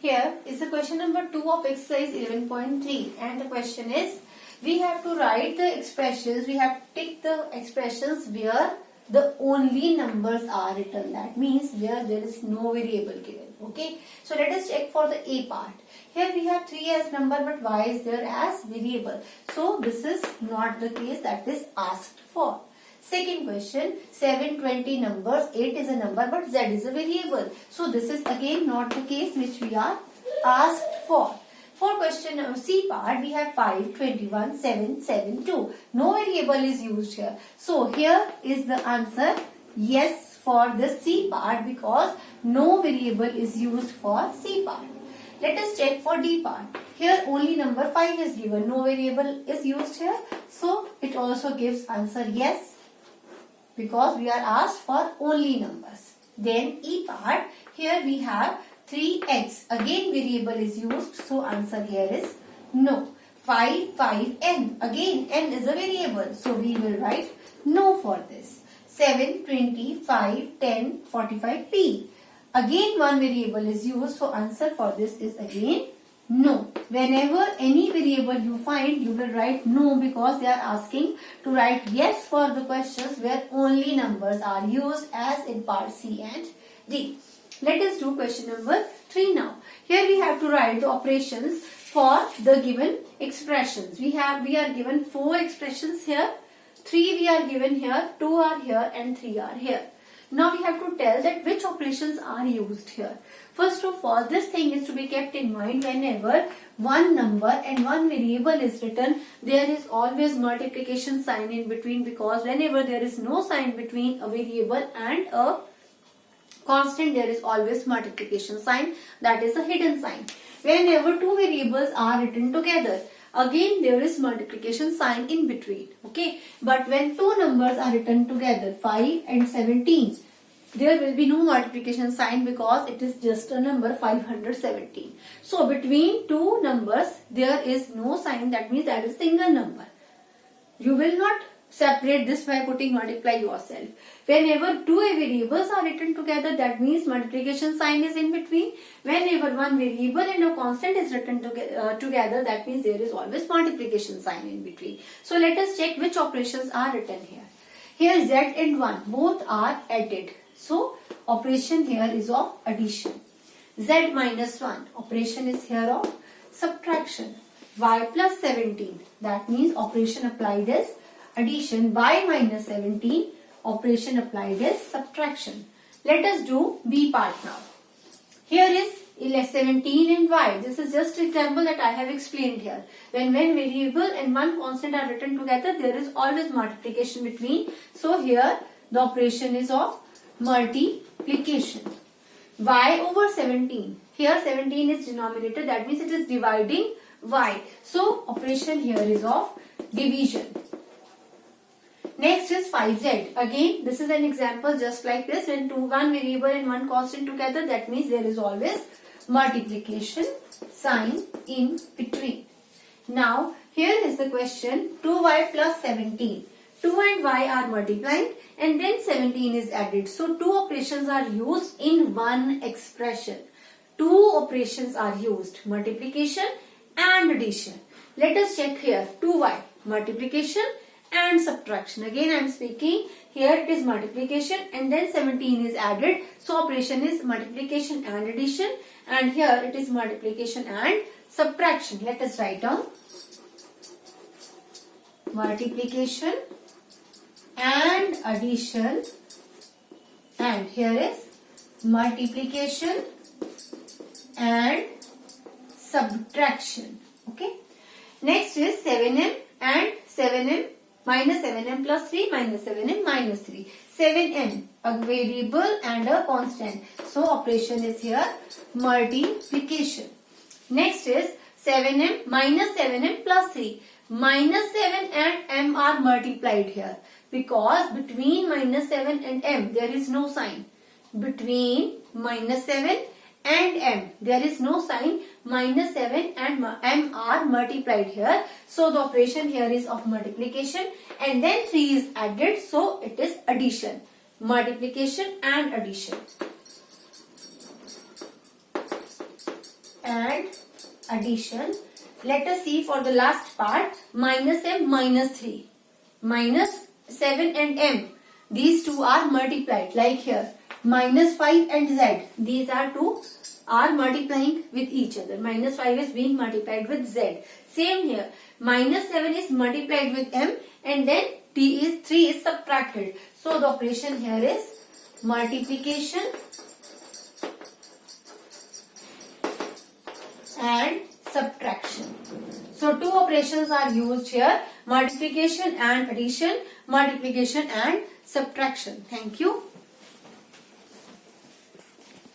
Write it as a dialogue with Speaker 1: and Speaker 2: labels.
Speaker 1: Here is the question number 2 of exercise 11.3, and the question is, we have to write the expressions, we have to tick the expressions where the only numbers are written. That means where there is no variable given. Okay. So let us check for the A part. Here we have 3 as number, but y is there as variable. So this is not the case that is asked for. Second question, 7, 20 numbers, 8 is a number but z is a variable. So this is again not the case which we are asked for. For question C part, we have 5, 21, 7, 7, 2. No variable is used here. So here is the answer yes for the C part because no variable is used for C part. Let us check for D part. Here only number 5 is given. No variable is used here. So it also gives answer yes, because we are asked for only numbers. Then E part, here we have 3x. Again variable is used, so answer here is no. 5, 5n. Again n is a variable, so we will write no for this. 7, 20, 5, 10, 45 p. Again one variable is used, so answer for this is again no. Whenever any variable you find, you will write no because they are asking to write yes for the questions where only numbers are used, as in part C and D. Let us do question number 3 now. Here we have to write the operations for the given expressions. We are given 4 expressions here, 3 we are given here, 2 are here and 3 are here. Now we have to tell that which operations are used here. First of all, this thing is to be kept in mind whenever one number and one variable is written, there is always multiplication sign in between, because whenever there is no sign between a variable and a constant, there is always multiplication sign, that is a hidden sign. Whenever two variables are written together, again there is multiplication sign in between. Okay, but when two numbers are written together, 5 and 17, there will be no multiplication sign because it is just a number 517. So between two numbers there is no sign, that means that is single number. You will not separate this by putting multiply yourself. Whenever two variables are written together, that means multiplication sign is in between. Whenever one variable and a constant is written together, that means there is always multiplication sign in between. So let us check which operations are written here. Here z and 1 both are added. So operation here is of addition. Z minus 1, operation is here of subtraction. Y plus 17, that means operation applied is addition. Y minus 17, operation applied is subtraction. Let us do B part now. Here is 17 and y. This is just an example that I have explained here. When variable and one constant are written together, there is always multiplication between. So here the operation is of multiplication. Y over 17. Here 17 is denominator, that means it is dividing y. So operation here is of division. Next is 5z. Again this is an example just like this. When one variable and one constant together, that means there is always multiplication sign in between. Now here is the question, 2y plus 17. 2 and y are multiplying and then 17 is added. So two operations are used in one expression. Two operations are used, multiplication and addition. Let us check here, 2y, multiplication and subtraction. Again I am speaking, here it is multiplication and then 17 is added. So operation is multiplication and addition, and here it is multiplication and subtraction. Let us write down multiplication and addition, and here is multiplication and subtraction. Okay. Next is 7m and 7m minus 7m plus 3 minus 7m minus 3. 7m, a variable and a constant. So operation is here multiplication. Next is 7m minus 7m plus 3. Minus 7 and m are multiplied here, because between minus 7 and m there is no sign. Between minus 7 and m there is no sign. Minus 7 and m are multiplied here. So the operation here is of multiplication and then 3 is added. So it is addition. Multiplication and addition. and addition. Let us see for the last part, minus m minus 3. Minus 7 and m. These two are multiplied like here. Minus 5 and z. These are two are multiplying with each other. Minus 5 is being multiplied with z. Same here. Minus 7 is multiplied with m and then 3 is subtracted. So the operation here is multiplication and subtraction. So two operations are used here, multiplication and addition, multiplication and subtraction. Thank you.